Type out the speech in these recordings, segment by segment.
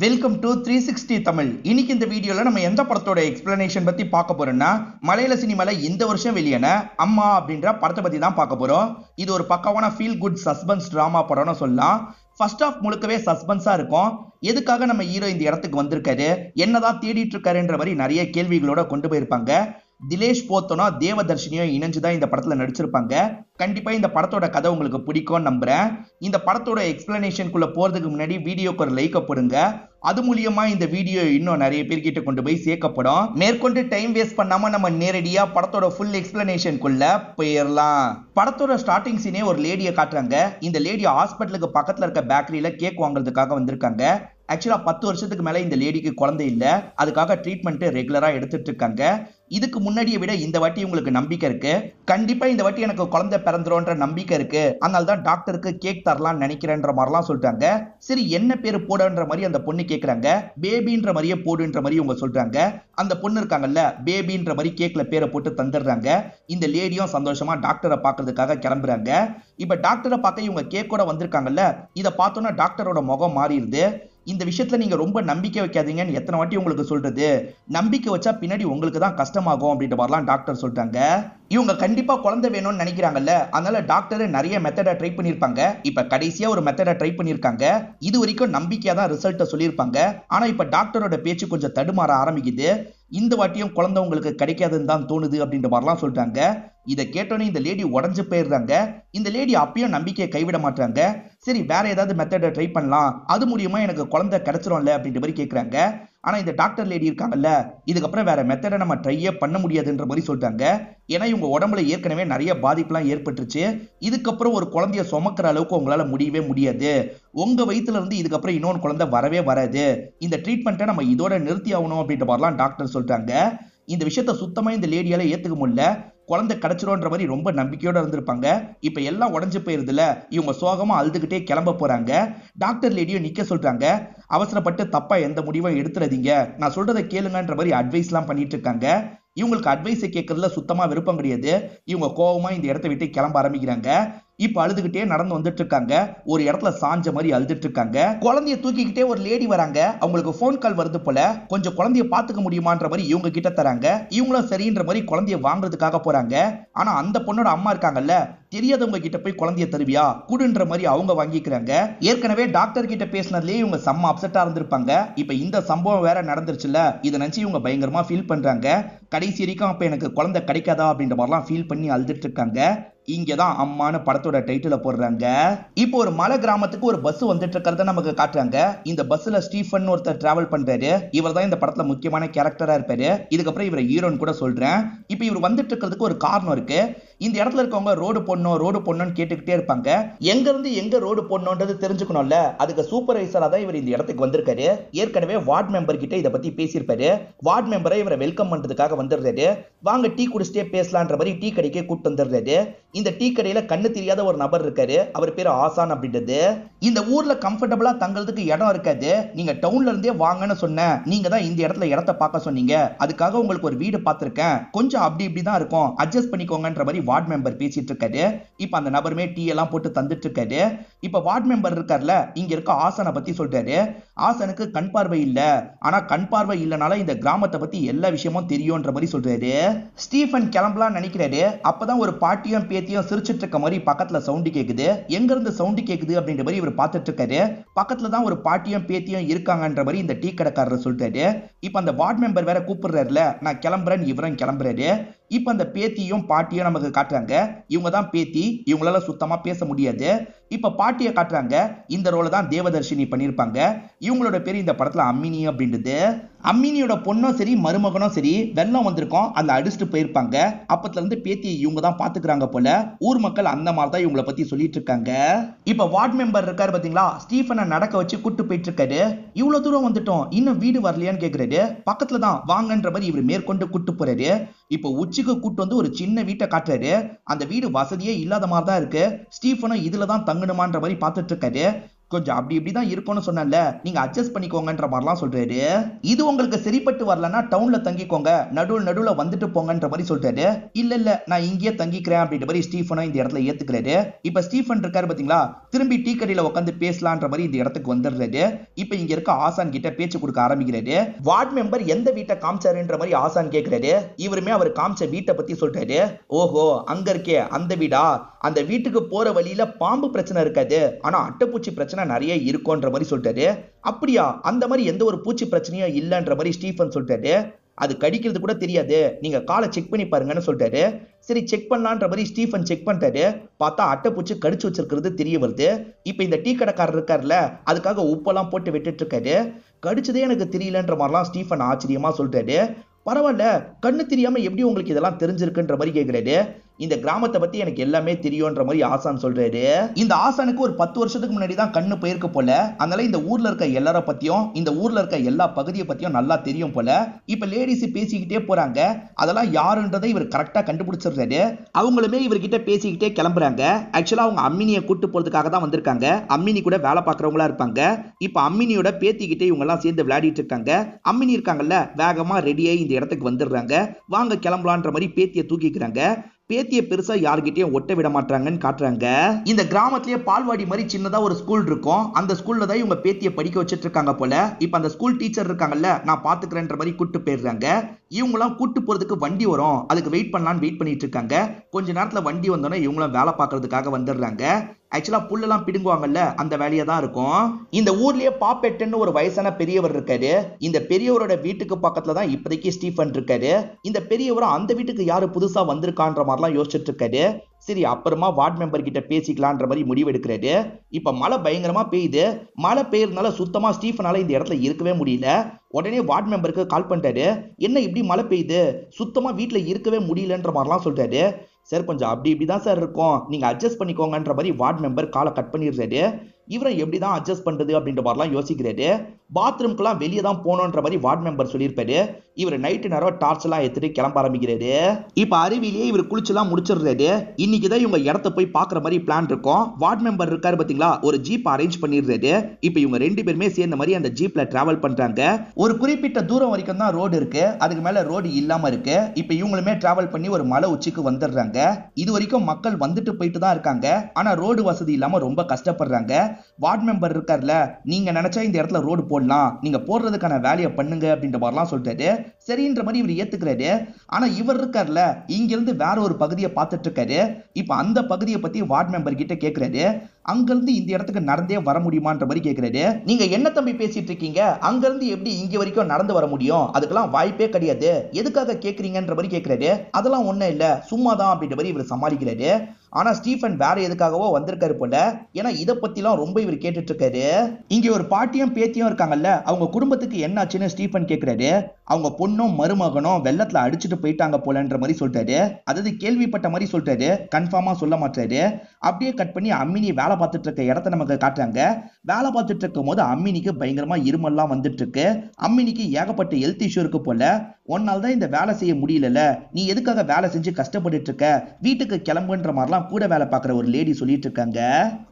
Welcome to 360 Tamil. இன்னைக்கு இந்த வீடியோல நம்ம எந்த படத்தோட எக்ஸ்பிளனேஷன் பத்தி பார்க்க போறோம்னா, மலையாள சினிமால இந்த வருஷம் வெளியான அம்மா அப்படின்ற படத்தை பத்தி தான் பார்க்க போறோம். இது ஒரு பக்காவான ஃபீல் குட் சஸ்பென்ஸ் டிராமா படம்னு சொல்லலாம். ஃபர்ஸ்ட் ஆஃப் முழுக்கவே சஸ்பென்ஸா இருக்கும். எதுக்காக நம்ம ஹீரோ இந்த இடத்துக்கு வந்திருக்காரு, என்னதான் தேடிட்டு இருக்காருன்ற மாதிரி நிறைய கேள்விகளோட கொண்டு போயிருப்பாங்க. திலேஷ் போத்தனோ தேவதர்ஷினியோ இணைஞ்சுதான் இந்த படத்துல நடிச்சிருப்பாங்க. கண்டிப்பா இந்த படத்தோட கதை உங்களுக்கு பிடிக்கும்னு நம்புறேன். இந்த படத்தோட எக்ஸ்பிளனேஷனுக்குள்ள போறதுக்கு முன்னாடி வீடியோக்கு ஒரு லைக் போடுங்க. அது மூலியமா இந்த வீடியோ இன்னும் நிறைய பேர்கிட்ட கொண்டு போய் சேர்க்கப்படும். மேற்கொண்டு டைம் வேஸ்ட் பண்ணாம நம்ம நேரடியா படத்தோட ஃபுல் எக்ஸ்பிளனேஷனுக்குள்ள போயிடலாம். படத்தோட ஸ்டார்டிங் சீனே ஒரு லேடியை காட்டுறாங்க. இந்த லேடி ஹாஸ்பிட்டலுக்கு பக்கத்துல இருக்க பேக்கரியில கேக் வாங்குறதுக்காக வந்திருக்காங்க. ஆக்சுவலா 10 வருஷத்துக்கு மேல இந்த லேடிக்கு குழந்தை இல்ல, அதுக்காக ட்ரீட்மெண்ட் ரெகுலரா எடுத்துட்டு இருக்காங்க. இதுக்கு முன்னாடியை விட இந்த வாட்டி உங்களுக்கு நம்பிக்கை இருக்கு, கண்டிப்பா இந்த வாட்டி எனக்கு குழந்தை பிறந்துரும்ன்ற நம்பிக்கை இருக்கு, அதனால தான் டாக்டருக்கு கேக் தரலாம்னு நினைக்கிறேன்ற மாதிரிலாம் சொல்லிட்டாங்க. சரி என்ன பேரு போடுன்ற மாதிரி அந்த பொண்ணு கேக்குறாங்க. பேபின்ற மாதிரியே போடுன்ற மாதிரி இவங்க சொல்றாங்க. அந்த பொண்ணு இருக்காங்கல்ல, பேபின்ற மாதிரி கேக்ல பேரை போட்டு தந்துடுறாங்க. இந்த லேடியும் சந்தோஷமா டாக்டரை பாக்குறதுக்காக கிளம்புறாங்க. இப்ப டாக்டரை பார்க்க இவங்க கேக்கோட வந்திருக்காங்கல்ல, இதை பார்த்தோன்னா டாக்டரோட முகம் மாறிடுது. இந்த விஷயத்துல நீங்க ரொம்ப நம்பிக்கை வைக்காதீங்கன்னு எத்தனை வாட்டி உங்களுக்கு சொல்றது, நம்பிக்கை வச்சா பின்னாடி உங்களுக்கு தான் கஷ்டமாகும் அப்படின்ற மாதிரிலாம் டாக்டர் சொல்றாங்க. இவங்க கண்டிப்பா குழந்தை வேணும்னு நினைக்கிறாங்கல்ல, அதனால டாக்டர் நிறைய மெத்தடை ட்ரை பண்ணிருப்பாங்க. இப்ப கடைசியா ஒரு மெத்தடை ட்ரை பண்ணிருக்காங்க. இது வரைக்கும் நம்பிக்கையா தான் ரிசல்ட்டை சொல்லியிருப்பாங்க. ஆனா இப்ப டாக்டரோட பேச்சு கொஞ்சம் தடுமாற ஆரம்பிக்குது. இந்த வாட்டியும் குழந்தை உங்களுக்கு கிடைக்காதுன்னு தான் தோணுது அப்படின்ற மாதிரிலாம் சொல்றாங்க. இதை கேட்டோன்னே இந்த லேடி உடஞ்சு போயிடுறாங்க. இந்த லேடி அப்பயும் நம்பிக்கையை கைவிட மாட்டாங்க. சரி வேற ஏதாவது மெத்தடை ட்ரை பண்ணலாம், அது மூலியமா எனக்கு குழந்தை கிடைச்சிரும்ல அப்படின்ற மாதிரி கேட்கறாங்க. ஆனா இந்த டாக்டர் லேடி இருக்காங்கல்ல, இதுக்கப்புறம் வேற மெத்தடை நம்ம ட்ரையே பண்ண முடியாதுன்ற மாதிரி சொல்றாங்க. ஏன்னா இவங்க உடம்புல ஏற்கனவே நிறைய பாதிப்புலாம் ஏற்பட்டுருச்சு. இதுக்கப்புறம் ஒரு குழந்தைய சுமக்கிற அளவுக்கு உங்களால முடியவே முடியாது. உங்க வயிற்றுல இருந்து இதுக்கப்புறம் இன்னொன்று குழந்தை வரவே வராது. இந்த ட்ரீட்மெண்ட்டை நம்ம இதோட நிறுத்தி ஆகணும் அப்படின்ற மாதிரிலாம் டாக்டர் சொல்றாங்க. இந்த விஷயத்த சுத்தமா இந்த லேடியால ஏத்துக்க முடியல. குழந்தை கிடைச்சிரும்ன்ற மாதிரி ரொம்ப நம்பிக்கையோட இருந்திருப்பாங்க. இப்ப எல்லாம் உடஞ்சு போயிருதுல, இவங்க சோகமா அழுதுகிட்டே கிளம்ப போறாங்க. டாக்டர் லேடியும் நிக்க சொல்றாங்க. அவசரப்பட்டு தப்பா எந்த முடிவும் எடுத்துறாதீங்க, நான் சொல்றதை கேளுங்கன்ற மாதிரி அட்வைஸ் எல்லாம் பண்ணிட்டு இருக்காங்க. இவங்களுக்கு அட்வைஸை கேட்கறதுல சுத்தமா விருப்பம் கிடையாது. இவங்க கோவமா இந்த இடத்தை விட்டு கிளம்ப ஆரம்பிக்கிறாங்க. இப்ப அழுதுகிட்டே நடந்து வந்துட்டு இருக்காங்க. ஒரு இடத்துல சாஞ்ச மாதிரி அழுதுட்டு இருக்காங்க. குழந்தைய தூக்கிக்கிட்டே ஒரு லேடி வராங்க. அவங்களுக்கு போன் கால் வருது போல. கொஞ்சம் குழந்தைய பாத்துக்க முடியுமான்ற மாதிரி இவங்க கிட்ட தராங்க. இவங்களும் சரின்ற மாதிரி குழந்தைய வாங்குறதுக்காக போறாங்க. ஆனா அந்த பொண்ணோட அம்மா இருக்காங்கல்ல, தெரியாதவங்க கிட்ட போய் குழந்தைய தருவியா குடுன்ற மாதிரி அவங்க வாங்கிக்கிறாங்க. ஏற்கனவே டாக்டர் கிட்ட பேசினதுலயே இவங்க செம்ம அப்செட்டா இருந்திருப்பாங்க. இப்ப இந்த சம்பவம் வேற நடந்துருச்சுல, இதை நினைச்சு இவங்க பயங்கரமா ஃபீல் பண்றாங்க. கடைசி வரைக்கும் அப்ப எனக்கு குழந்தை கிடைக்காதா அப்படின்ற மாதிரிலாம் ஃபீல் பண்ணி அழுதுட்டு இருக்காங்க. இங்கதான் அம்மானு படத்தோட டைட்டில போடுறாங்க. இப்போ ஒரு மலை கிராமத்துக்கு ஒரு பஸ் வந்துட்டு இருக்கிறத நமக்கு காட்டுறாங்க. இந்த பஸ்ல ஸ்டீஃபன் ஒருத்தர் டிராவல் பண்றாரு. இவர் தான் இந்த படத்துல முக்கியமான கேரக்டரா இருப்பாரு. இதுக்கப்புறம் இவரை ஹீரோன்னு கூட சொல்றேன். இப்போ இவர் வந்துட்டு இருக்கிறதுக்கு ஒரு காரணம் இருக்கு. இந்த இடத்துல இருக்கவங்க ரோடு போடணும்னு கேட்டுக்கிட்டே இருப்பாங்க. எங்க இருந்து எங்க ரோடு போடணும்ன்றது தெரிஞ்சுக்கணும்ல, அதுக்கு சூப்பர்வைசரா தான் இவர் இந்த இடத்துக்கு வந்திருக்காரு. ஏற்கனவே வார்டு மெம்பர் கிட்ட இதை பத்தி பேசியிருப்பாரு. வார்டு மெம்பரை இவரை வெல்கம் பண்றதுக்காக வந்துடுறாரு. வாங்க டீ குடிச்சிட்டே பேசலான்ற மாதிரி டீ கடைக்கே கூட்டு வந்துடுறாரு. இந்த டீ கடையில கண்ணு தெரியாத ஒரு நபர் இருக்காரு. அவர் பேரு ஆசான் அப்படின்றது. இந்த ஊர்ல கம்ஃபர்டபுளா தங்கிறதுக்கு இடம் இருக்காது, நீங்க டவுன்ல இருந்தே வாங்கன்னு சொன்னேன், நீங்க தான் இந்த இடத்துல இடத்தை பார்க்க சொன்னீங்க, அதுக்காக உங்களுக்கு ஒரு வீடு பார்த்திருக்கேன், கொஞ்சம் அப்படி இப்படி தான் இருக்கும், அட்ஜஸ்ட் பண்ணிக்கோங்கன்ற மாதிரி வார்டு மெம்பர் பேசிட்டு இருக்காரு. இப்ப அந்த நபருமே டீ எல்லாம் போட்டு தந்துட்டு இருக்காரு. இப்ப வார்டு மெம்பர் இருக்கார்ல, இங்க இருக்க ஆசானை பத்தி சொல்றாரு. ஆசானுக்கு கண் பார்வை இல்ல, ஆனா கண் பார்வை இல்லனால இந்த கிராமத்தை பத்தி எல்லா விஷயமும் தெரியும்ன்ற மாதிரி சொல்றாரு. ஸ்டீஃபன் கிளம்பலாம் நினைக்கிறாரு. அப்பதான் ஒரு பாட்டியும் பேத்தியும் சிரிச்சிட்டு இருக்க மாதிரி பக்கத்துல சவுண்ட் கேக்குது. எங்க இருந்து சவுண்ட் கேக்குது அப்படின்ற மாதிரி இவர் பார்த்துட்டு இருக்காரு. பக்கத்துல தான் ஒரு பாட்டியும் பேத்தியும் இருக்காங்கன்ற மாதிரி இந்த டீ கடைக்காரர் சொல்றாரு. இப்ப அந்த வார்டு மெம்பர் வேற கூப்பிடுறாருல, நான் கிளம்புறேன்னு இவரும் கிளம்புறாரு. இப்ப அந்த பேத்தியும் பாட்டியும் நமக்கு காட்டுறாங்க. இவங்க தான் பேத்தி, இவங்களால சுத்தமா பேச முடியாது. இப்ப பாட்டியை காட்டுறாங்க. இந்த ரோல தான் தேவதர்ஷினி பண்ணிருப்பாங்க. இவங்களோட பேரு இந்த படத்துல அம்மினி அப்படின்றது. அம்மினியோட பொண்ணும் சரி மருமகனும் சரி வெள்ளம் வந்திருக்கோம், அந்த அடிச்சுட்டு போயிருப்பாங்க. அப்பத்துல இருந்து பேத்தியை இவங்க தான் பாத்துக்கிறாங்க போல. ஊர் மக்கள் அந்த மாதிரி தான் இவங்களை பத்தி சொல்லிட்டு இருக்காங்க. இப்ப வார்டு மெம்பர் இருக்காரு பாத்தீங்களா, ஸ்டீஃபனை நடக்க வச்சு கூட்டு போயிட்டு இருக்காரு. இவ்வளவு தூரம் வந்துட்டோம், இன்னும் வீடு வரலையான்னு கேக்குறாரு. பக்கத்துல தான் வாங்கன்ற மாதிரி இவர் மேற்கொண்டு கூட்டு போறாரு. இப்ப உச்சிக்கு கூட்டு வந்து ஒரு சின்ன வீட்டை காட்டுறாரு. அந்த வீடு வசதியே இல்லாத மாதிரி தான் இருக்கு. ஸ்டீஃபனும் இதுல தான் தங்கணுமான்ற மாதிரி பார்த்துட்டு இருக்காரு. கொஞ்சம் அப்படி இப்படி தான் இருக்கும்னு சொன்னேன்ல, நீங்க அட்ஜஸ்ட் பண்ணிக்கோங்கன்ற மாதிரிலாம் சொல்றாரு. இது உங்களுக்கு சரிப்பட்டு வரலன்னா டவுன்ல தங்கிக்கோங்க, நடுவுல வந்துட்டு போங்கன்ற மாதிரி சொல்றாரு. இல்ல நான் இங்கேயே தங்கிக்கிறேன் அப்படின்ற மாதிரி ஸ்டீஃபனும் இந்த இடத்துல ஏத்துக்கிறாரு. இப்ப ஸ்டீஃபன் இருக்காரு பாத்தீங்களா, திரும்பி டீ கடையில உட்காந்து பேசலான்ற மாதிரி இந்த இடத்துக்கு வந்துடுறாரு. இப்ப இங்க இருக்க ஆசான் கிட்ட பேச்சு கொடுக்க ஆரம்பிக்கிறாரு. வார்டு மெம்பர் எந்த வீட்டை காமிச்சாருன்ற மாதிரி ஆசான் கேட்கிறாரு. இவருமே அவர் காமிச்ச வீட்டை பத்தி சொல்றாரு. ஓஹோ, அங்க இருக்கே அந்த வீடா, அந்த வீட்டுக்கு போற வழியில பாம்பு பிரச்சனை இருக்காது, ஆனா அட்டைப்பூச்சி பிரச்சனை நிறைய இருக்கும்ன்ற மாதிரி சொல்றாரு. அப்படியா, அந்த மாதிரி எந்த ஒரு பூச்சி பிரச்சனையும் இல்லன்ற மாதிரி ஸ்டீஃபன் சொல்றாரு. அது கடிக்கிறது கூட தெரியாது, நீங்க காலை செக் பண்ணி பாருங்கன்னு சொல்றாரு. சரி செக் பண்ணலான்ற மாதிரி ஸ்டீஃபன் செக் பண்றாரு. பார்த்தா அட்டைப்பூச்சி கடிச்சு வச்சிருக்கிறது தெரிய வருது. இப்ப இந்த டீ கடைக்காரர் இருக்காருல்ல, அதுக்காக உப்பெல்லாம் போட்டு விட்டுட்டு இருக்காரு. கடிச்சதே எனக்கு தெரியலன்ற மாதிரிலாம் ஸ்டீஃபன் ஆச்சரியமா சொல்றாரு. பரவாயில்ல, கண்ணு தெரியாம எப்படி உங்களுக்கு இதெல்லாம் தெரிஞ்சிருக்குன்ற மாதிரி கேட்கிறாரு. இந்த கிராமத்தை பத்தி எனக்கு எல்லாமே தெரியும்ன்ற மாதிரி ஆசான் சொல்றாரு. இந்த ஆசானுக்கு ஒரு 10 வருஷத்துக்கு முன்னாடி தான் கண்ணு போயிருக்கு போல. அதனால இந்த ஊர்ல இருக்க எல்லார பத்தியும், இந்த ஊர்ல இருக்க எல்லா பகுதியை பத்தியும் நல்லா தெரியும் போல. இப்ப லேடிஸ் பேசிக்கிட்டே போறாங்க, அதெல்லாம் யாருன்றதை இவர் கரெக்டா கண்டுபிடிச்சிடுறாரு. அவங்களுமே இவர்கிட்ட பேசிக்கிட்டே கிளம்புறாங்க. ஆக்சுவலா அவங்க அம்மினியை கூட்டு போறதுக்காக தான் வந்திருக்காங்க. அம்மினி கூட வேலை பார்க்கறவங்களா இருப்பாங்க. இப்ப அம்மினியோட பேத்திக்கிட்டே இவங்க எல்லாம் சேர்ந்து விளையாடிட்டு இருக்காங்க. அம்மினி இருக்காங்கல்ல, வேகமா ரெடியாகி இந்த இடத்துக்கு வந்துடுறாங்க. வாங்க கிளம்பலான்ற மாதிரி பேத்தியை தூக்கிக்கிறாங்க. பேத்திய பெருசா யார்கிட்டயும் ஒட்ட விட மாட்டாங்கன்னு காட்டுறாங்க. இந்த கிராமத்திலேயே பால்வாடி மாதிரி சின்னதா ஒரு ஸ்கூல் இருக்கும். அந்த ஸ்கூல்ல தான் இவங்க பேத்திய படிக்க வச்சிட்டு இருக்காங்க போல. இப்ப அந்த ஸ்கூல் டீச்சர் இருக்காங்கல்ல, நான் பாத்துக்கிறேன்ற மாதிரி கூட்டு போயிடுறாங்க. இவங்களாம் கூட்டு போறதுக்கு வண்டி வரும், அதுக்கு வெயிட் பண்ணலான்னு வெயிட் பண்ணிட்டு இருக்காங்க. கொஞ்ச நேரத்துல வண்டி வந்தோடனே இவங்களும் வேலை பார்க்கறதுக்காக வந்துடுறாங்க. ஆக்சுவலா புல்லெல்லாம் பிடுங்குவாங்கல்ல, அந்த வேலையா தான் இருக்கும். இந்த ஊர்லயே பாப்பெட்டுன்னு ஒரு வயசான பெரியவர் இருக்காரு. இந்த பெரியவரோட வீட்டுக்கு பக்கத்துல தான் இப்போதைக்கு ஸ்டீஃபன் இருக்காரு. இந்த பெரியவரும் அந்த வீட்டுக்கு யாரு புதுசா வந்திருக்கான்ற மாதிரிலாம் யோசிச்சுட்டு இருக்காரு. சரி அப்புறமா வார்டு மெம்பர் கிட்ட பேசிக்கலான்ற மாதிரி முடிவு எடுக்கிறாரு. இப்ப மழை பயங்கரமா பெய்யுது. மழை பெய்யறதுனால சுத்தமா ஸ்டீஃபனால இந்த இடத்துல இருக்கவே முடியல. உடனே வார்டு மெம்பருக்கு கால் பண்ணிட்டாரு. என்ன இப்படி மழை பெய்யுது, சுத்தமா வீட்டுல இருக்கவே முடியலன்ற மாதிரிலாம் சொல்றாரு. சார் கொஞ்சம் அப்படி இப்படிதான் சார் இருக்கும், நீங்க அட்ஜஸ்ட் பண்ணிக்கோங்கன்ற மாதிரி வார்டு மெம்பர் காலை கட் பண்ணிடுறாரு. இவரை எப்படிதான் அட்ஜஸ்ட் பண்றது அப்படின்ற மாதிரிலாம் யோசிக்கிறாரு. பாத்ரூம்க்குலாம் வெளியே தான் போனோன்ற மாதிரி வார்டு மெம்பர் சொல்லியிருப்பாரு. இவர் நைட்டு நேரம் டார்ச் எல்லாம் எடுத்துட்டு கிளம்ப ஆரம்பிக்கிறாரு. இப்ப அருவிலேயே இவர் குளிச்செல்லாம் முடிச்சிடுறாரு. இன்னைக்கு தான் இவங்க இடத்த போய் பாக்குற மாதிரி பிளான் இருக்கும். வார்டு மெம்பர் இருக்காரு பாத்தீங்களா, ஒரு ஜீப் அரேஞ்ச் பண்ணிடுறாரு. இப்ப இவங்க 2 பேருமே சேர்ந்த மாதிரி அந்த ஜீப்ல டிராவல் பண்றாங்க. ஒரு குறிப்பிட்ட தூரம் வரைக்கும் தான் ரோடு இருக்கு, அதுக்கு மேல ரோடு இல்லாம இருக்கு. இப்ப இவங்களுமே டிராவல் பண்ணி ஒரு மலை உச்சிக்கு வந்துடுறாங்க. இது வரைக்கும் மக்கள் வந்துட்டு போயிட்டு தான் இருக்காங்க, ஆனா ரோடு வசதி இல்லாம ரொம்ப கஷ்டப்படுறாங்க. வார்டு மெம்பர் இருக்கார்ல, நீங்க நினைச்சா இந்த இடத்துல ரோடு போடலாம், நீங்க போடுறதுக்கான வேலையை பண்ணுங்க அப்படின்ற மாதிரிலாம் சொல்றாரு. சரின்ற மாதிரி இவர் ஏத்துக்கிறாரு. ஆனா இவர் இருக்கார்ல, இங்க இருந்து வேற ஒரு பகுதியை பார்த்துட்டு இருக்காரு. இப்ப அந்த பகுதியை பத்தி வார்டு மெம்பர் கிட்ட கேட்கிறாரு. அங்கிருந்து இந்த இடத்துக்கு நடந்தே வர முடியுமான்ற மாதிரி கேட்கிறாரு. நீங்க என்ன தம்பி பேசிட்டு இருக்கீங்க, அங்கிருந்து எப்படி இங்க வரைக்கும் நடந்து வர முடியும், அதுக்கெல்லாம் வாய்ப்பே கிடையாது, எதுக்காக கேட்கறீங்கன்ற மாதிரி கேட்கிறாரு. அதெல்லாம் ஒண்ணும் இல்ல, சும்மாதான் அப்படின்ற மாதிரி இவர் சமாளிக்கிறாரு. ஆனா ஸ்டீஃபன் வேற எதுக்காகவோ வந்திருக்காரு போல. ஏன்னா இதை பத்திலாம் ரொம்ப இவர் கேட்டுட்டு இருக்காரு. இங்க ஒரு பாட்டியும் பேத்தியும் இருக்காங்கல்ல, அவங்க குடும்பத்துக்கு என்ன ஆச்சுன்னு ஸ்டீஃபன் கேட்கிறாரு. அவங்க பொண்ணும் மருமகனும் வெள்ளத்துல அடிச்சுட்டு போயிட்டாங்க போலன்ற மாதிரி சொல்றாரு. அதாவது கேள்விப்பட்ட மாதிரி சொல்றாரு, கன்ஃபார்மா சொல்ல மாட்டாரு. அப்படியே கட் பண்ணி அம்மினி வேலை பார்த்துட்டு இருக்க இடத்த நமக்கு காட்டுறாங்க. வேலை பார்த்துட்டு இருக்கும் போது அம்மினிக்கு பயங்கரமா இருமல்லாம் வந்துட்டு இருக்கு. அம்மினிக்கு ஏகப்பட்ட ஹெல்த் இஷ்யூ இருக்கு போல. ஒன்னால தான் இந்த வேலை செய்ய முடியல, நீ எதுக்காக வேலை செஞ்சு கஷ்டப்பட்டு இருக்க, வீட்டுக்கு கிளம்புன்ற மாதிரிலாம் கூட வேலை பார்க்குற ஒரு லேடி சொல்லிட்டு இருக்காங்க.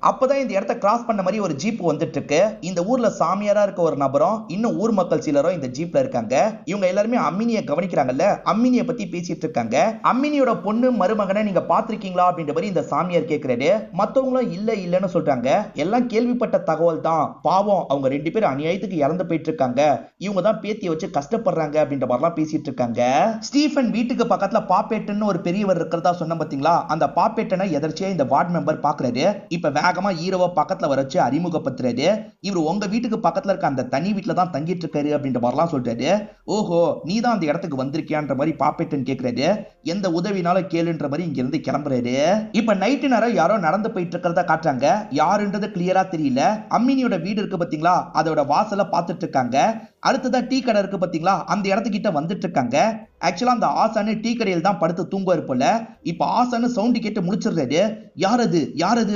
அப்பதான் இந்த இடத்த கிராஸ் பண்ண மாதிரி ஒரு ஜீப் வந்துட்டு இருக்கு. இந்த ஊர்ல சாமியாரா இருக்க ஒரு நபரும் இன்னும் ஊர் மக்கள் சிலரும் இந்த ஜீப்ல இருக்காங்க. இவங்க எல்லாருமே அம்மினியை கவனிக்கிறாங்கல்ல, அம்மினியை பத்தி பேசிட்டு இருக்காங்க. அம்மினியோட பொண்ணு மருமகனை நீங்க பாத்திருக்கீங்களா அப்படின்ற மாதிரி இந்த சாமியார் கேட்கிறாரு. மத்தவங்களும் இல்லன்னு சொல்றாங்க. எல்லாம் கேள்விப்பட்ட தகவல் தான், பாவம் அவங்க 2 பேரும் அநியாயத்துக்கு இறந்து போயிட்டு இருக்காங்க, இவங்க தான் பேத்தியை வச்சு கஷ்டப்படுறாங்க அப்படின்ற மாதிரிலாம் பேசிட்டு இருக்காங்க. ஸ்டீஃபன் வீட்டுக்கு பக்கத்துல பாப்பேட்டுன்னு ஒரு பெரியவர் இருக்கிறதா சொன்ன பாத்தீங்களா, அந்த பாப்பேட்டனை எதர்ச்சியா இந்த வார்டு மெம்பர் பாக்குறாரு. இப்ப வேகமா ஹீரோவை பக்கத்துல வச்சு அறிமுகப்படுத்துறாரு. இவர் உங்க வீட்டுக்கு பக்கத்துல இருக்க அந்த தனி வீட்டுல தான் தங்கிட்டு இருக்காரு அப்படின்ற மாதிரிலாம் சொல்றாரு. ஓஹோ, நீ தான் அந்த இடத்துக்கு வந்திருக்கியான்ற மாதிரி பாப்பேட்டன் கேட்கிறாரு. எந்த உதவினாலும் கேளுன்ற மாதிரி இங்க இருந்து கிளம்புறாரு. இப்ப நைட்டு நேரம் யாரோ நடந்து போயிட்டு இருக்கிறத காட்டுறாங்க. யாருன்றது கிளியரா தெரியல. அம்மினியோட வீடு இருக்கு பாத்தீங்களா, அதோட வாசல பாத்துட்டு இருக்காங்க. அடுத்ததா டீ கடை இருக்கு பாத்தீங்களா, அந்த இடத்துக்கிட்ட வந்துட்டு இருக்காங்க. ஆக்சுவலா அந்த ஆசானு டீ கடையில் தான் படுத்து தூங்குவார் போல. இப்ப ஆசானு சவுண்ட் கேட்டு முழிச்சிடுறாரு. யாரது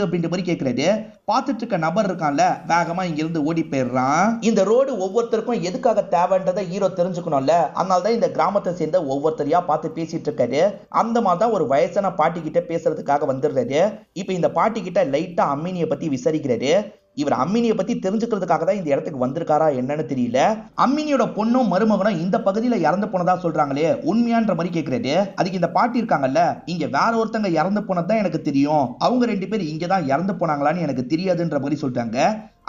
அப்படின்ற மாதிரி கேட்கிறாரு. பார்த்துட்டு இருக்க நபர் இருக்கான்ல, வேகமா இங்க இருந்து ஓடி போயிடுறான். இந்த ரோடு ஒவ்வொருத்தருக்கும் எதுக்காக தேவைன்றதை ஹீரோ தெரிஞ்சுக்கணும்ல, அதனால தான் இந்த கிராமத்தை சேர்ந்த ஒவ்வொருத்தரையா பார்த்து பேசிட்டு இருக்காரு. அந்த மாதிரி தான் ஒரு வயசான பாட்டி கிட்ட பேசுறதுக்காக வந்துடுறாரு. இப்ப இந்த பாட்டி கிட்ட லைட்டா அம்மினியை பத்தி விசாரிக்கிறாரு. இவர் அம்மினியை பத்தி தெரிஞ்சுக்கிறதுக்காக தான் இந்த இடத்துக்கு வந்திருக்காரா என்னன்னு தெரியல. அம்மினியோட பொண்ணும் மருமகனும் இந்த பகுதியில இறந்து போனதா சொல்றாங்களே, உண்மையான்ற மாதிரி கேக்குறாரு. அதுக்கு இந்த பாட்டி இருக்காங்கல்ல, இங்க வேற ஒருத்தங்க இறந்து போனதுதான் எனக்கு தெரியும், அவங்க 2 பேர் இங்கதான் இறந்து போனாங்களான்னு எனக்கு தெரியாதுன்ற மாதிரி சொல்றாங்க.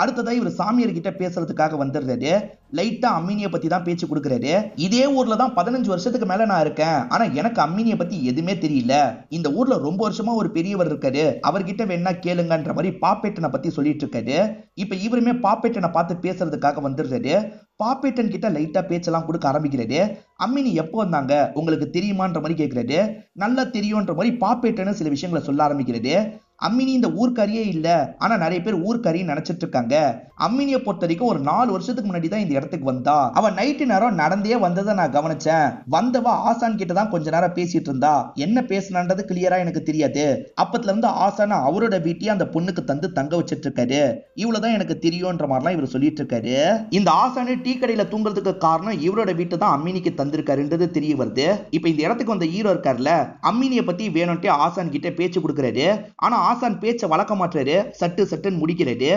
அடுத்ததா இவர் சாமியார் கிட்ட பேசுறதுக்காக வந்துடுறாரு. லைட்டா அம்மினியை பத்தி தான் பேச்சு கொடுக்குறாரு. இதே ஊர்ல தான் 15 வருஷத்துக்கு மேல நான் இருக்கேன், ஆனா எனக்கு அம்மினியை பத்தி எதுவுமே தெரியல. இந்த ஊர்ல ரொம்ப வருஷமா ஒரு பெரியவர் இருக்காரு, அவர்கிட்ட வேணா கேளுங்கன்ற மாதிரி பாப்பேட்டனை பத்தி சொல்லிட்டு இருக்காரு. இப்ப இவருமே பாப்பேட்டனை பார்த்து பேசுறதுக்காக வந்துடுறாரு. பாப்பேட்டன் கிட்ட லைட்டா பேச்செல்லாம் கொடுக்க ஆரம்பிக்கிறாரு. அம்மினி எப்போ வந்தாங்க உங்களுக்கு தெரியுமான்ற மாதிரி கேட்கிறாரு. நல்லா தெரியும்ன்ற மாதிரி பாப்பேட்டன்னு சில விஷயங்களை சொல்ல ஆரம்பிக்கிறாரு. அம்மினி இந்த ஊர்க்காரியே இல்ல, ஆனா நிறைய பேர் ஊர்க்காரின்னு நினைச்சிட்டு இருக்காங்க. அம்மினியை பொறுத்த வரைக்கும் ஒரு 4 வருஷத்துக்கு முன்னாடி தான் இந்த இடத்துக்கு வந்தா. அவ நைட்டு நேரம் நடந்தே வந்ததை நான் கவனிச்சேன். வந்தவ ஆசான் கிட்ட தான் கொஞ்ச நேரம் பேசிட்டு இருந்தா. என்ன பேசினான்றது கிளியரா எனக்கு தெரியாது. அப்பத்துல இருந்து ஆசான அவரோட வீட்டையே அந்த பொண்ணுக்கு தந்து தங்க வச்சிட்டு இருக்காரு. இவ்வளவுதான் எனக்கு தெரியும்ன்ற மாதிரிலாம் இவர் சொல்லிட்டு இருக்காரு. இந்த ஆசானு டீ கடையில தூங்குறதுக்கு காரணம் இவரோட வீட்டு தான் அம்மினிக்கு தந்திருக்காருன்றது தெரிய வருது. இப்ப இந்த இடத்துக்கு வந்த ஹீரோ இருக்காருல்ல, அம்மினியை பத்தி வேணும்ட்டே ஆசான் கிட்ட பேச்சு கொடுக்குறாரு. ஆனா ஆசான் பேச்ச வளர்க்க மாட்டாரு, சட்டுன்னு முடிக்கிறாரு.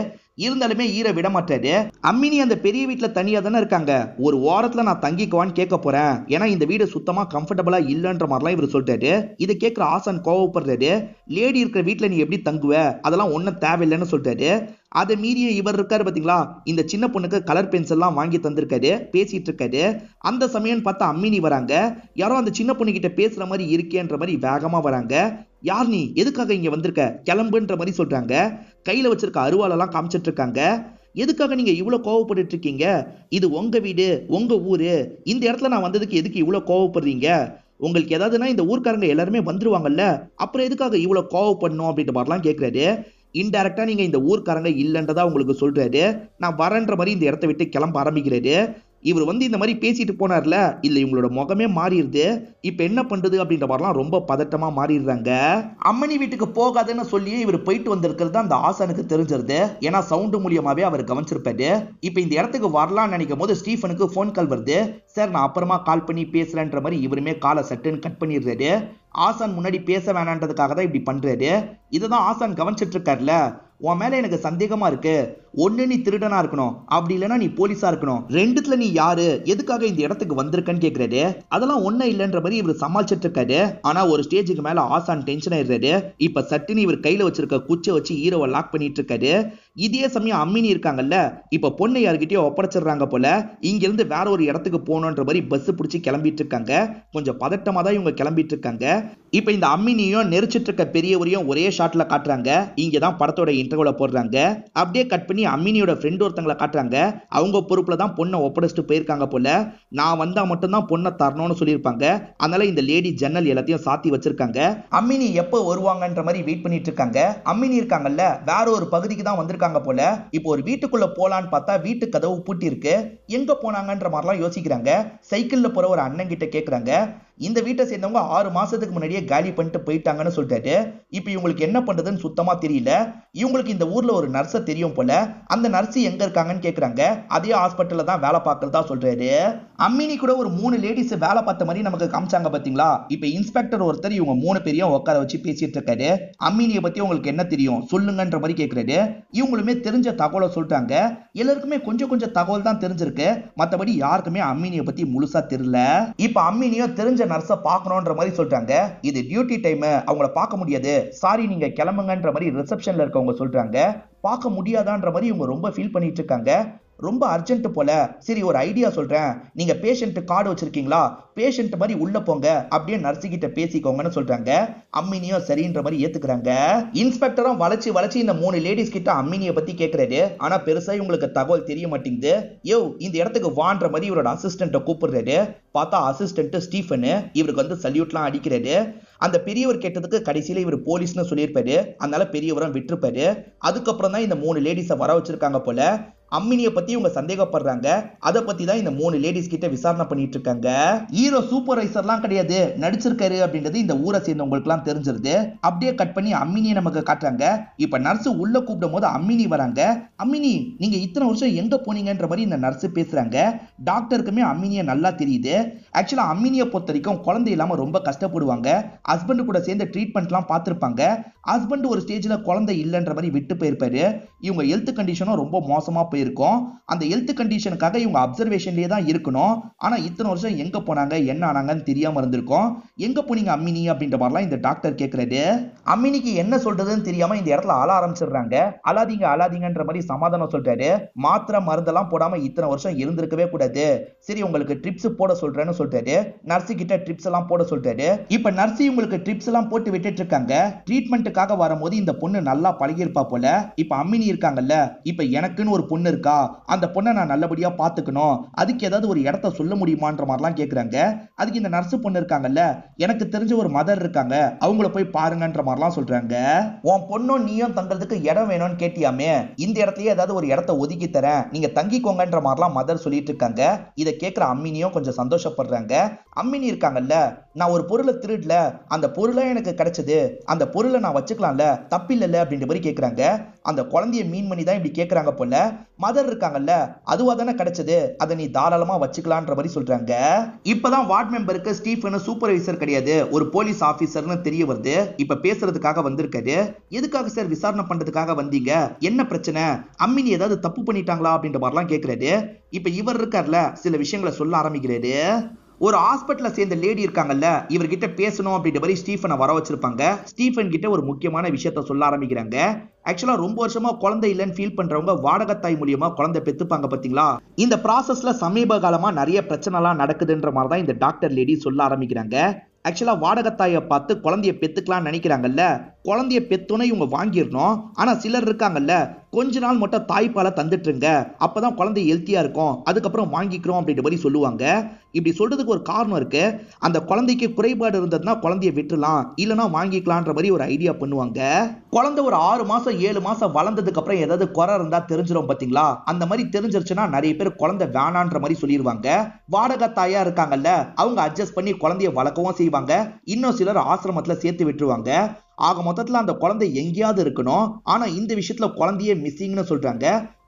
இருந்தாலுமே ஈர விட மாட்டாரு. அம்மினி அந்த பெரிய வீட்டுல தனியா தானே இருக்காங்க, ஒரு வாரத்துல நான் தங்கிக்குவான்னு கேட்க போறேன், ஏன்னா இந்த வீடு சுத்தமா கம்ஃபர்டபுளா இல்லன்ற மாதிரிலாம் இவர் சொல்றாரு. இதை கேட்கிற ஆசான் கோவப்படுறாரு. லேடி இருக்கிற வீட்டுல நீ எப்படி தங்குவ, அதெல்லாம் ஒன்னும் தேவையில்லைன்னு சொல்றாரு. அதை மீறிய இவர் இருக்காரு பாத்தீங்களா, இந்த சின்ன பொண்ணுக்கு கலர் பென்சில்லாம் வாங்கி தந்திருக்காரு, பேசிட்டு இருக்காரு. அந்த சமயம் பார்த்தா அம்மினி வராங்க. யாரோ அந்த சின்ன பொண்ணு கிட்ட பேசுற மாதிரி இருக்கேன்ற மாதிரி வேகமா வராங்க. யார் நீ, எதுக்காக இங்க வந்திருக்க, கிளம்புன்ற மாதிரி சொல்றாங்க. கையில வச்சிருக்க அருவாளெல்லாம் காமிச்சிட்டு இருக்காங்க. எதுக்காக நீங்க இவ்வளவு கோவப்பட்டு இருக்கீங்க, இது உங்க வீடு உங்க ஊரு, இந்த இடத்துல நான் வந்ததுக்கு எதுக்கு இவ்வளவு கோவப்படுறீங்க, உங்களுக்கு ஏதாவதுன்னா இந்த ஊர்க்காரங்க எல்லாருமே வந்துருவாங்கல்ல, அப்புறம் எதுக்காக இவ்வளவு கோவப்படணும் அப்படின்ற மாதிரிலாம் கேட்கிறாரு. இன்டைரக்டா நீங்க இந்த ஊர்க்காரங்க இல்லன்றதா உங்களுக்கு சொல்றாரு. நான் வரேன்ற மாதிரி இந்த இடத்த விட்டு கிளம்ப ஆரம்பிக்கிறாரு. இவர் இந்த மாதிரி பேசிட்டு போனார்ல, இல்ல இவங்களோட முகமே மாறிடுது. இப்ப என்ன பண்றது அப்படின்ற மாதிரிலாம் ரொம்ப பதட்டமா மாறிடுறாங்க. அம்மனி வீட்டுக்கு போகாதுன்னு சொல்லி இவர் போயிட்டு வந்திருக்கிறது அந்த ஆசானுக்கு தெரிஞ்சிருது. ஏன்னா சவுண்ட் மூலியமாவே அவர் கவனிச்சிருப்பாரு. இப்ப இந்த இடத்துக்கு வரலாம்னு நினைக்கும் போது ஸ்டீஃபனுக்கு போன் கால் வருது. சார் நான் அப்புறமா கால் பண்ணி பேசுறேன்ற மாதிரி இவருமே காலை சட்டுன்னு கட் பண்ணிடுறாரு. ஆசான் முன்னாடி பேச வேணான்றதுக்காக தான் இப்படி பண்றாரு. இதுதான் ஆசான் கவனிச்சிட்டு இருக்காருல, உன் மேல எனக்கு சந்தேகமா இருக்கு, ஒண்ணு நீ திருடனா இருக்கணும், அப்படி இல்லைன்னா நீ போலீஸா இருக்கணும், ரெண்டுத்துல நீ யாரு, எதுக்காக இந்த இடத்துக்கு வந்திருக்கன்னு கேக்குறாரு. அதெல்லாம் ஒண்ணு இல்லைன்ற மாதிரி இவர் சமாளிச்சிட்டு இருக்காரு. ஆனா ஒரு ஸ்டேஜுக்கு மேல ஆசான் டென்ஷன் ஆயிடுறாரு. இப்ப சட்டுன்னு இவர் கையில வச்சிருக்க குச்சை வச்சு ஹீரோவை லாக் பண்ணிட்டு இருக்காரு. இதே சமயம் அம்மினி இருக்காங்கல்ல, இப்ப பொண்ணை யாருக்கிட்டயோ ஒப்படைச்சிடுறாங்க போல. இங்க இருந்து வேற ஒரு இடத்துக்கு போகணுன்ற மாதிரி பஸ் பிடிச்சி கிளம்பிட்டு இருக்காங்க. கொஞ்சம் பதட்டமா தான் இவங்க கிளம்பிட்டு இருக்காங்க. இப்ப இந்த அம்மினியும் நெரிச்சிட்டு இருக்க பெரியவரையும் ஒரே ஷாட்ல காட்டுறாங்க. இங்கதான் படத்தோட இன்டர்வல போடுறாங்க. அப்படியே கட் பண்ணி அம்மினியோட ஃப்ரெண்ட் ஒருத்தங்களை காட்டுறாங்க. அவங்க பொறுப்புல தான் பொண்ணை ஒப்படைச்சிட்டு போயிருக்காங்க போல. நான் வந்தா மட்டும் தான் பொண்ணை தரணும்னு சொல்லியிருப்பாங்க. அதனால இந்த லேடி ஜன்னல் எல்லாத்தையும் சாத்தி வச்சிருக்காங்க. அம்மினி எப்போ வருவாங்கன்ற மாதிரி வெயிட் பண்ணிட்டு இருக்காங்க. அம்மினி இருக்காங்கல்ல, வேற ஒரு பகுதிக்கு தான் வந்திருக்காங்க போல. இப்போ ஒரு வீட்டுக்குள்ள போலான்னு பார்த்தா வீட்டு கதவு பூட்டி இருக்கு. எங்க போனாங்கன்ற மாதிரிலாம் யோசிக்கிறாங்க. சைக்கிள்ல போற ஒரு அண்ணன் கிட்ட கேக்குறாங்க. இந்த வீட்டை சேர்ந்தவங்க 6 மாசத்துக்கு முன்னாடியே காலி பண்ணிட்டு போயிட்டாங்கன்னு சொல்லிட்டாரு. இப்ப இவங்களுக்கு என்ன பண்றதுன்னு சுத்தமா தெரியல. இவங்களுக்கு இந்த ஊர்ல ஒரு நர்ஸை தெரியும் போல. அந்த நர்ஸ் எங்க இருக்காங்கன்னு கேக்குறாங்க. அதே ஹாஸ்பிட்டல்ல தான் வேலை பார்க்கறதா சொல்றாரு. அம்மினி கூட ஒரு 3 லேடிஸ் வேலை பார்த்த மாதிரி நமக்கு காமிச்சாங்க பாத்தீங்களா. இப்ப இன்ஸ்பெக்டர் ஒருத்தர் இவங்க 3 பேரையும் உட்கார வச்சு பேசிட்டு இருக்காரு. அம்மினியை பத்தி உங்களுக்கு என்ன தெரியும் சொல்லுங்கன்ற மாதிரி கேக்குறாரு. இவங்களுமே தெரிஞ்ச தகவலை சொல்றாங்க. எல்லாருக்குமே கொஞ்சம் கொஞ்சம் தகவல் தான் தெரிஞ்சிருக்கு, மத்தபடி யாருக்குமே அம்மினியை பத்தி முழுசா தெரியல. இப்ப அம்மினியோ தெரிஞ்ச நர்ஸை பார்க்கணும்ன்ற மாதிரி சொல்றாங்க. இது டியூட்டி டைம், அவங்கள பார்க்க முடியாது, சாரி நீங்க கிளம்புங்கன்ற மாதிரி ரிசப்ஷன்ல இருக்கவங்க சொல்றாங்க. பார்க்க முடியாதான்ற மாதிரி இவங்க ரொம்ப ஃபீல் பண்ணிட்டு இருக்காங்க. ரொம்ப அர்ஜென்ட் போல. சரி ஒரு ஐடியா சொல்றேன், நீங்க பேஷண்ட் கார்டு வச்சிருக்கீங்களா, பேஷண்ட் மாதிரி உள்ள போங்க, அப்படியே நர்ஸ் கிட்ட பேசிக்கோங்கன்னு சொல்றாங்க. அம்மினியும் சரின்ற மாதிரி ஏத்துக்கிறாங்க. இன்ஸ்பெக்டரும் வளைச்சு இந்த 3 லேடிஸ் கிட்ட அம்மினியை பத்தி கேக்குறாரு. ஆனா பெருசா இவங்களுக்கு தகவல் தெரிய மாட்டேங்குது. யோ இந்த இடத்துக்கு வான்ற மாதிரி இவரோட அசிஸ்டன்ட்டை கூப்பிடுறாரு. பார்த்தா அசிஸ்டன்ட் ஸ்டீஃபன். இவருக்கு சல்யூட்லாம் அடிக்கிறாரு. அந்த பெரியவர் கேட்டதுக்கு கடைசியில இவர் போலீஸ்னு சொல்லியிருப்பாரு. அதனால பெரியவரும் விட்டுருப்பாரு. அதுக்கப்புறம் தான் இந்த 3 லேடிஸை வர வச்சிருக்காங்க போல. அம்மினிய பத்தி இவங்க சந்தேகப்படுறாங்க. அத பத்தி தான் இந்த 3 லேடிஸ் கிட்ட விசாரணை பண்ணிட்டு இருக்காங்க. ஹீரோ சூப்பர்வைசர்லாம் கிடையாது, நடிச்சிருக்காரு அப்படின்றது இந்த ஊரை சேர்ந்தவங்களுக்கு எல்லாம் தெரிஞ்சிருது. அப்படியே கட் பண்ணி அம்மினியை நமக்கு காட்டுறாங்க. இப்ப நர்ஸ் உள்ள கூப்பிடும் போது அம்மினி வராங்க. அம்மினி, நீங்க இத்தனை வருஷம் எங்க போனீங்கன்ற மாதிரி இந்த நர்ஸ் பேசுறாங்க. டாக்டருக்குமே அம்மினியை நல்லா தெரியுது. ஆக்சுவலா அம்மினியை பொறுத்த வரைக்கும் குழந்தை இல்லாம ரொம்ப கஷ்டப்படுவாங்க. ஹஸ்பண்ட் கூட சேர்ந்து ட்ரீட்மெண்ட்லாம் பார்த்திருப்பாங்க. ஹஸ்பண்ட் ஒரு ஸ்டேஜ்ல குழந்தை இல்லைன்ற மாதிரி விட்டு போயிருப்பாரு. இவங்க ஹெல்த் கண்டிஷனும் ரொம்ப மோசமா போயிருக்கும். அந்த ஹெல்த் கண்டிஷனுக்காக இவங்க அப்சர்வேஷன்லயே தான் இருக்கணும். ஆனா இத்தனை வருஷம் எங்க போனாங்க, என்ன ஆனாங்கன்னு தெரியாம இருந்திருக்கும். எங்க போனீங்க அம்மினி அப்படின்ற மாதிரிலாம் இந்த டாக்டர் கேட்கிறாரு. அம்மினிக்கு என்ன சொல்றதுன்னு தெரியாம இந்த இடத்துல அழ ஆரம்பிச்சிடுறாங்க. அழாதீங்க அழாதீங்கன்ற மாதிரி சமாதானம் சொல்றாரு. மாத்திரை மருந்தெல்லாம் போடாம இத்தனை வருஷம் இருந்திருக்கவே கூடாது. சரி, உங்களுக்கு ட்ரிப்ஸ் போட சொல்றேன்னு சொல்றாரு. நர்ஸ் கிட்ட ட்ரிப்ஸ் எல்லாம் போட சொல்றாரு. இப்ப நர்ஸ் உங்களுக்கு ட்ரிப்ஸ் எல்லாம் போட்டு விட்டுட்டு இருக்காங்க. ட்ரீட்மெண்ட்டுக்காக வரும்போது இந்த பொண்ணு நல்லா பழகி இருப்பா போல. இப்ப அம்மினி இருக்காங்கல்ல, இப்ப எனக்குன்னு ஒரு பொண்ணு இருக்கா, அந்த பொண்ணை நான் நல்லபடியா பாத்துக்கணும், அதுக்கு ஏதாவது ஒரு இடத்த சொல்ல முடியுமான்ற மாதிரிலாம் கேக்குறாங்க. அதுக்கு இந்த நர்ஸ் பொண்ணு இருக்காங்கல்ல, எனக்கு தெரிஞ்ச ஒரு மதர் இருக்காங்க, அவங்கள போய் பாருங்கன்ற மாதிரிலாம் சொல்றாங்க. உன் பொண்ணும் நீயும் தங்கிறதுக்கு இடம் வேணும்னு கேட்டியாமே, இந்த இடத்துலயே ஏதாவது ஒரு இடத்த ஒதுக்கி தரேன், நீங்க தங்கிக்கோங்கன்ற மாதிரிலாம் மதர் சொல்லிட்டு இருக்காங்க. இதை கேட்கிற அம்மினியும் கொஞ்சம் சந்தோஷப்படுறாங்க. அம்மினி இருக்காங்கல்ல, நான் ஒரு பொருளை திருடல, அந்த பொருளை எனக்கு கிடைச்சது, அந்த பொருளை நான் வச்சுக்கலாம்ல, தப்பில்ல அப்படின்ற மாதிரி கேட்கிறாங்க. அந்த குழந்தைய மீன் பண்ணி தான் இப்படி கேட்கறாங்க போல. மதர் இருக்காங்கல்ல, அதுவா தானே கிடைச்சது, அதை நீ தாராளமா வச்சுக்கலான்ற மாதிரி சொல்றாங்க. இப்பதான் வார்ட் மெம்பருக்கு ஸ்டீஃபன் சூப்பர்வைசர் கிடையாது, ஒரு போலீஸ் ஆபீசர்னு தெரிய வருது. இப்ப பேசுறதுக்காக வந்திருக்காரு. எதுக்காக சார் விசாரணை பண்றதுக்காக வந்தீங்க, என்ன பிரச்சனை, அம்மினி ஏதாவது தப்பு பண்ணிட்டாங்களா அப்படின்ற மாதிரிலாம் கேட்கிறாரு. இப்ப இவர் இருக்கார்ல, சில விஷயங்களை சொல்ல ஆரம்பிக்கிறாரு. ஒரு ஹாஸ்பிட்டல்ல சேர்ந்த லேடி இருக்காங்கல்ல, இவர்கிட்ட பேசணும் அப்படின்ற மாதிரி ஸ்டீஃபனை வர வச்சிருப்பாங்க. ஸ்டீஃபன் கிட்ட ஒரு முக்கியமான விஷயத்த சொல்ல ஆரம்பிக்கிறாங்க. ஆக்சுவலா ரொம்ப வருஷமா குழந்தை இல்லைன்னு ஃபீல் பண்றவங்க வாடகத்தாய் மூலியமா குழந்தை பெத்துப்பாங்க பாத்தீங்களா. இந்த ப்ராசஸ்ல சமீப காலமா நிறைய பிரச்சனை எல்லாம் நடக்குதுன்ற மாதிரி தான் இந்த டாக்டர் லேடி சொல்ல ஆரம்பிக்கிறாங்க. ஆக்சுவலா வாடகத்தாயை பார்த்து குழந்தைய பெத்துக்கலாம் நினைக்கிறாங்கல்ல, குழந்தைய பெத்தோன்னு இவங்க வாங்கிடணும். ஆனா சிலர் இருக்காங்கல்ல, கொஞ்ச நாள் மட்டும் தாய்ப்பாலை தந்துட்டுருங்க, அப்பதான் குழந்தை ஹெல்த்தியா இருக்கும், அதுக்கப்புறம் வாங்கிக்கிறோம் அப்படின்ற மாதிரி சொல்லுவாங்க. இப்படி சொல்றதுக்கு ஒரு காரணம் இருக்கு. அந்த குழந்தைக்கு குறைபாடு இருந்ததுன்னா குழந்தைய விட்டுலாம், இல்லைன்னா வாங்கிக்கலான்ற மாதிரி ஒரு ஐடியா பண்ணுவாங்க. குழந்தை ஒரு 6 மாசம் 7 மாசம் வளர்ந்ததுக்கு அப்புறம் ஏதாவது குறை இருந்தா தெரிஞ்சிடும் பாத்தீங்களா, அந்த மாதிரி தெரிஞ்சிருச்சுன்னா நிறைய பேர் குழந்தை வேணான்ற மாதிரி சொல்லிடுவாங்க. வாடகை தாயா இருக்காங்கல்ல, அவங்க அட்ஜஸ்ட் பண்ணி குழந்தைய வளர்க்கவும் செய்வாங்க. இன்னும் சிலர் ஆசிரமத்துல சேர்த்து விட்டுருவாங்க. ஆக மொத்தத்துல அந்த குழந்தை எங்கேயாவது இருக்கணும். ஆனா இந்த விஷயத்துல குழந்தையே மிஸ்ஸிங்னு சொல்றாங்க.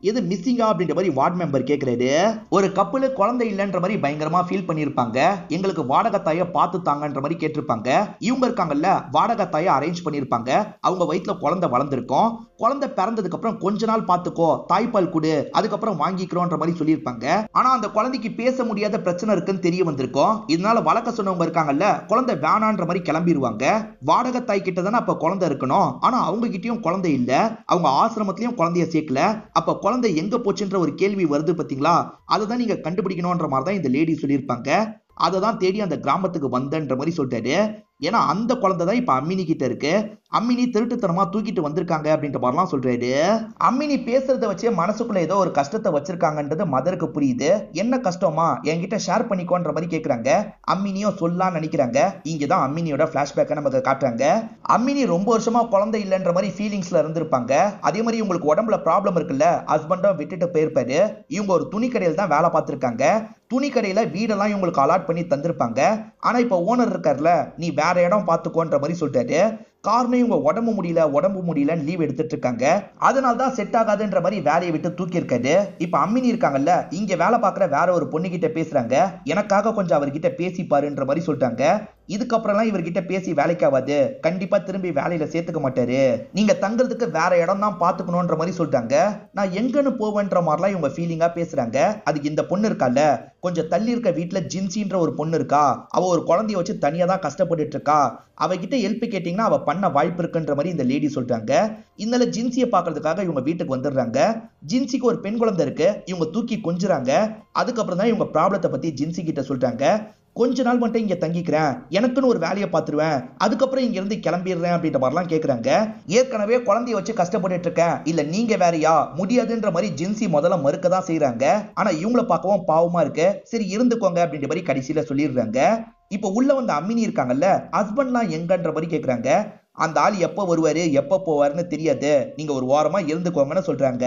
எது மிஸ்ஸிங்கா அப்படின்ற மாதிரி வார்டு மெம்பர் கேட்கிறாரு. ஒரு கப்பலு குழந்தை இல்லைன்ற மாதிரி பயங்கரமா ஃபீல் பண்ணிருப்பாங்க. எங்களுக்கு வாடகத்தாயை பார்த்து தாங்கன்ற மாதிரி கேட்டிருப்பாங்க. இவங்க இருக்காங்கல்ல, வாடகத்தாயை அரேஞ்ச் பண்ணிருப்பாங்க. அவங்க வயிற்றுல குழந்தை வளர்ந்துருக்கும். குழந்தை பிறந்ததுக்கு அப்புறம் கொஞ்ச நாள் பார்த்துக்கோ, தாய்ப்பால் கொடு, அதுக்கப்புறம் வாங்கிக்கிறோன்ற மாதிரி சொல்லியிருப்பாங்க. ஆனா அந்த குழந்தைக்கு பேச முடியாத பிரச்சனை இருக்குன்னு தெரிய வந்திருக்கும். இதனால வளர்க்க சொன்னவங்க இருக்காங்கல்ல, குழந்தை வேணான்ற மாதிரி கிளம்பிடுவாங்க. வாடகத்தாய் கிட்ட தானே அப்ப குழந்தை இருக்கணும். ஆனா அவங்க கிட்டயும் குழந்தை இல்ல, அவங்க ஆசிரமத்திலயும் குழந்தைய சேர்க்கல. அப்ப குழந்தை எங்க போச்சுன்ற ஒரு கேள்வி வருது பாத்தீங்களா, அதுதான் நீங்க கண்டுபிடிக்கணும்ன்ற மாதிரி தான் இந்த லேடி சொல்லியிருப்பாங்க. அதை தான் தேடி அந்த கிராமத்துக்கு வந்தன்ற மாதிரி சொல்லிட்டாரு. ஏன்னா அந்த குழந்தை தான் இப்ப அம்மினி கிட்ட இருக்கு. அம்மினி திருட்டுத்தனமா தூக்கிட்டு வந்திருக்காங்க அப்படின்ற மாதிரிலாம் சொல்றாரு. அம்மினி பேசுறத வச்சே மனசுக்குள்ள ஏதோ ஒரு கஷ்டத்தை வச்சிருக்காங்கன்றது மதருக்கு புரியுது. என்ன கஷ்டமா, என்கிட்ட ஷேர் பண்ணிக்கோன்ற மாதிரி கேக்குறாங்க. அம்மினியும் சொல்லலாம்னு நினைக்கிறாங்க. இங்கதான் அம்மினியோட பிளாஷ்பேக்கை நமக்கு காட்டுறாங்க. அம்மினி ரொம்ப வருஷமா குழந்தை இல்லைன்ற மாதிரி ஃபீலிங்ஸ்ல இருந்திருப்பாங்க. அதே மாதிரி உங்களுக்கு உடம்புல ப்ராப்ளம் இருக்குல்ல, ஹஸ்பண்டும் விட்டுட்டு போயிருப்பாரு. இவங்க ஒரு துணி கடையில் தான் வேலை பார்த்திருக்காங்க. துணி கடையில வீடெல்லாம் இவங்களுக்கு அலாட் பண்ணி தந்திருப்பாங்க. ஆனா இப்ப ஓனர் இருக்கார்ல, நீ வேற இடம் பார்த்துக்கோன்ற மாதிரி சொல்லிட்டாரு. காரணம் இவங்க உடம்பு முடியலன்னு லீவ் எடுத்துட்டு இருக்காங்க. அதனால தான் செட் ஆகாதுன்ற மாதிரி வேலையை விட்டு தூக்கி இருக்காரு. இப்ப அம்மினி இருக்காங்கல்ல, இங்க வேலை பார்க்குற வேற ஒரு பொண்ணு கிட்ட பேசுறாங்க. எனக்காக கொஞ்சம் அவர்கிட்ட பேசி பாருன்ற மாதிரி சொல்லிட்டாங்க. இதுக்கப்புறம்லாம் இவர்கிட்ட பேசி வேலைக்கு ஆகாது, கண்டிப்பா திரும்பி வேலையில சேர்த்துக்க மாட்டாரு, நீங்க தங்குறதுக்கு வேற இடம் தான் பாத்துக்கணும்ன்ற மாதிரி சொல்லிட்டாங்க. நான் எங்கன்னு போவேன்ற மாதிரிலாம் இவங்க ஃபீலிங்கா பேசுறாங்க. அதுக்கு இந்த பொண்ணு இருக்கால, கொஞ்சம் தள்ளி இருக்க வீட்டுல ஜின்சின்ற ஒரு பொண்ணு இருக்கா, அவ ஒரு குழந்தைய வச்சு தனியா தான் கஷ்டப்பட்டு இருக்கா, அவகிட்ட ஹெல்ப் கேட்டீங்கன்னா அவ பண்ண வாய்ப்பு இருக்குன்ற மாதிரி இந்த லேடி சொல்றாங்க. இதனால ஜின்சியை பாக்குறதுக்காக இவங்க வீட்டுக்கு வந்துடுறாங்க. ஜின்சிக்கு ஒரு பெண் குழந்தை இருக்கு, இவங்க தூக்கி கொஞ்சுறாங்க. அதுக்கப்புறம் தான் இவங்க ப்ராப்ளத்தை பத்தி ஜின்சி கிட்ட சொல்றாங்க. கொஞ்ச நாள் மட்டும் இங்க தங்கிக்கிறேன், எனக்குன்னு ஒரு வேலையை பார்த்துருவேன், அதுக்கப்புறம் இங்க இருந்து கிளம்பிடுறேன் அப்படின்ற மாதிரிலாம் கேக்குறாங்க. ஏற்கனவே குழந்தைய வச்சு கஷ்டப்பட்டு இருக்கேன், இல்ல நீங்க வேறையா, முடியாதுன்ற மாதிரி ஜின்சி முதல்ல மறுக்க தான் செய்யறாங்க. ஆனா இவங்களை பார்க்கவும் பாவமா இருக்கு. சரி இருந்துக்கோங்க அப்படின்ற மாதிரி கடைசியில சொல்லிடுறாங்க. இப்ப உள்ள வந்த அம்மினி இருக்காங்கல்ல, ஹஸ்பண்ட்லாம் எங்கன்ற மாதிரி கேக்குறாங்க. அந்த ஆள் எப்போ வருவாரு எப்போ போவாருன்னு தெரியாது, நீங்க ஒரு ஓரமா இருந்துக்கோங்கன்னு சொல்றாங்க.